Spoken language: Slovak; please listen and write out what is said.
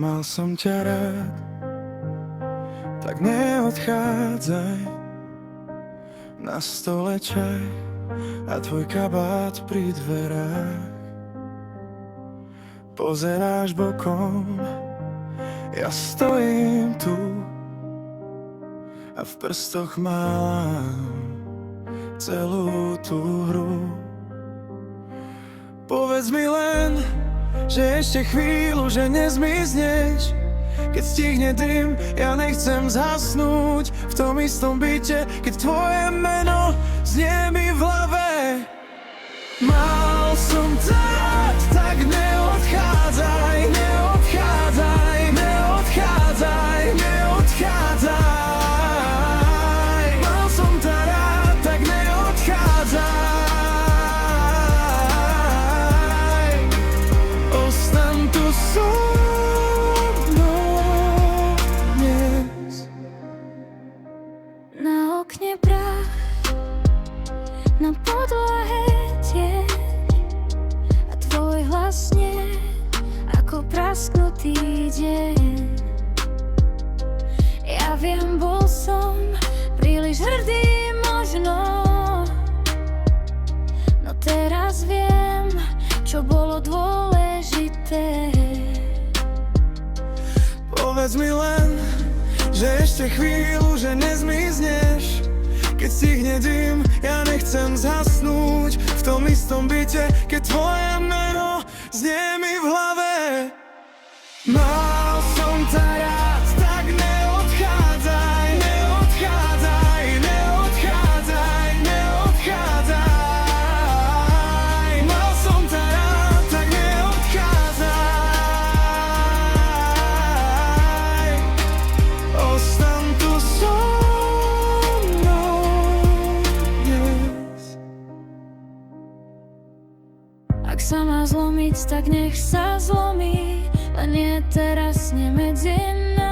Mal som ťa rád, tak neodchádzaj. Na stole čaj a tvoj kabát pri dverách. Pozeráš bokom, ja stojím tu a v prstoch mám celú tú hru. Povedz mi len, že ešte chvíľu, že nezmizneš. Keď stihne dym, ja nechcem zhasnúť v tom istom byte, keď tvoje meno znie mi v hlave. Mal som ťa rád, tak neodchádzaj, neodchádzaj, neodchádzaj, neodchádzaj. Mal som ťa rád, tak neodchádzaj. Ostaň tu so mnou dnes. Na okne prach, na podlahe tieň a tvoj hlas znie ako prasknutý deň. Ja viem, bol som príliš hrdý možno, no teraz viem, čo bolo dôležité. Povedz mi len, že ešte chvíľu, že nezmizneš. Keď stihne dym, ja nechcem zhasnúť v tom istom byte, keď tvoje meno znie mi v hlave. Mal som ťa rád, tak neodchádzaj, neodchádzaj, neodchádzaj, neodchádzaj. Mal som ťa rád, tak neodchádzaj. Ostaň tu so mnou dnes. Ak sa má zlomiť, tak nech sa zlomí, len je teraz, nie medzi nami.